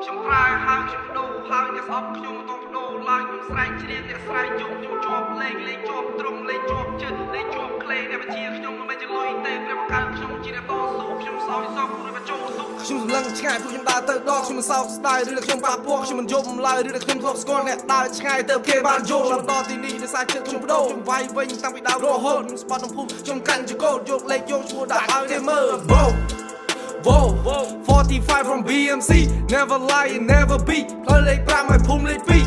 ខ្ញុំប្រើហើយខ្ញុំដូរហើយអ្នកស្អប់ខ្ញុំមិនតបដូរឡើយខ្ញុំស្រែកជ្រៀងអ្នកស្រែកយំខ្ញុំជាប់លេងជាប់ត្រង់លេងជាប់ជើងលេងជាប់ក្លេអ្នកបញ្ជាខ្ញុំមិនជាលុយទេព្រះបង្កើតខ្ញុំជាអ្នកតស៊ូខ្ញុំសោយសោករួចបញ្ចូលសុខខ្ញុំសម្លឹងឆ្ងាយពួកខ្ញុំដើរទៅដកខ្ញុំមិនសោកស្ដាយឬខ្ញុំប៉ះពោះខ្ញុំមិនយំឡើយឬខ្ញុំធ្លាប់ស្គាល់អ្នកដើរឆ្ងាយទៅគេបានយល់ដល់ទីនេះដោយសារចិត្តខ្ញុំបដូរខ្ញុំវាយវិញតាំងពីដើមរហូតខ្ញុំស្បត់ក្នុងភូមិខ្ញុំកាន់ចកោតយកលេខយកឈ្មោះដាក់ឲ្យគេមើល Whoa, 45 from BMC, never lie and never beat. Play like Bram, my pum like beat.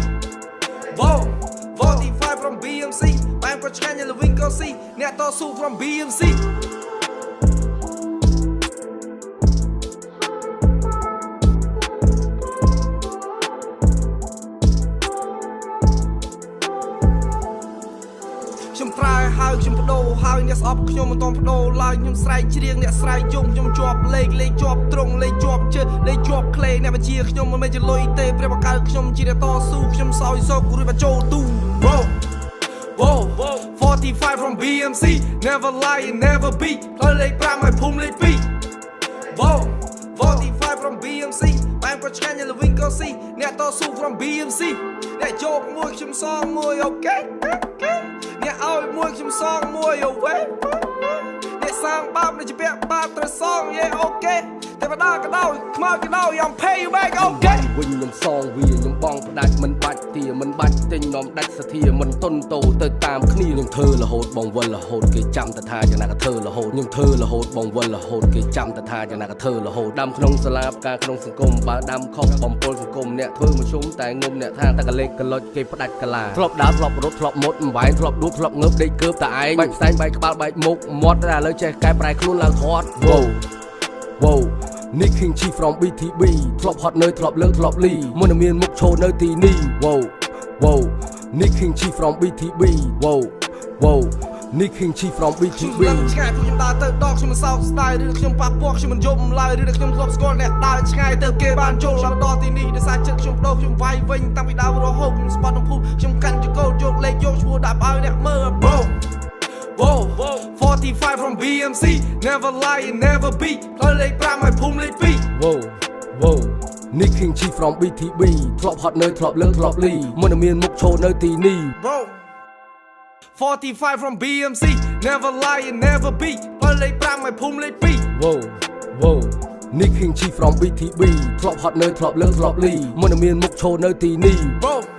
Whoa, 45 from BMC, I'm for China, the Wingo C, net also from BMC.ខ្ញុំប្រើហើយខ្ញុំបដូរហើយអ្នកស្អប់ខ្ញុំមិនតបដូរឡើយខ្ញុំស្រែកជ្រៀងអ្នកស្រែកយំខ្ញុំជាប់លេខជាប់ត្រង់លេខជាប់ជើលេខជាប់ក្លេអ្នកបញ្ជាខ្ញុំមិនមែនជាលុយទេព្រះបង្កើតខ្ញុំជាអ្នកតស៊ូខ្ញុំសោយសោករួចបញ្ចូលទូ Whoa, 45 from BMC, never lie and never beat. Play like Bram, my pum like beat. Whoa, 45 from BMC, I'm for China, the Wingo C, net also from BMC. That joke more some song more okay.អ្នកឲ្យមួយខ្ញុំសងមួយអវេអ្នកសាងបាបនៅជាពាក់បាបត្រូវសងយេអូខេតែបដាក៏ដោយខ្មោចក៏ដោយយ៉ាង pay you back អូខេវិញខ្ញុំសងវាខ្ញុំបងផ្ដាច់មិនបាច់ទាមិនបាច់ទិញនំដាច់សធាមិនតុនតោទៅតាមគ្នាខ្ញុំធ្វើរហូតបងវិលរហូតគេចាំតែថាយ៉ាងណាក៏ធ្វើរហូតខ្ញុំធ្វើរហូតបងវិលរហូតគេចាំតែថាយ៉ាងណាក៏ធ្វើរហូតដាំក្នុងសាលាផ្កាក្នុងសង្គមបើដាំខុសបំពុលសង្គមអ្នកធ្វើមកជុំតែងុំអ្នកថាតែកលេចកលុចគេផ្ដាច់កាឡាធ្លាប់ដើរធ្លាប់រត់ធ្លាប់មុតអង្វែងធ្លាប់ដួលធ្លាប់ងើបដេកកើបតែឯងបែកផ្សែងបែកក្បាលបែកមុខមាត់តែឥឡូវចេះកែប្រែខ្លួនឡើងធាត់ Wow Nick King Chi from BTB ធ្លាប់ហត់នៅធ្លាប់លើធ្លាប់លីមុនមានមុខឈរនៅទីនេះ Wow Nick King Chi from BTB Wow Nick King Chi from BTB ឆ្ងាយពួកខ្ញុំដើរទៅដកខ្ញុំមិនសោកស្ដាយឬខ្ញុំប៉ះពោះខ្ញុំមិនយំឡើយឬខ្ញុំធ្លាប់ស្គាល់អ្នកដើរឆ្ងាយទៅគេបានចូលដល់ទីនេះដោយសារចិត្តខ្ញុំបដូរខ្ញុំវាយវិញតាំងពីដើមរហូតខ្ញុំស្បត់ក្នុងភូមិខ្ញុំកាន់ចកោតយកលេខយកឈ្មោះដាក់ឲ្យអ្នកមើល Whoa, 45 from BMC, never lie and never beat. Play like Bram, my pum like beat. Whoa, Nick King Chi from BTB ធ្លាប់ហត់នៅធ្លាប់លើធ្លាប់លីមុនមានមុខឈរនៅទីនេះ 45 from BMC, never lie and never beat. Play like Bram, my pum like beat. Whoa, Nick King Chi from BTB ធ្លាប់ហត់នៅធ្លាប់លើធ្លាប់លីមុនមានមុខឈរនៅទីនេះ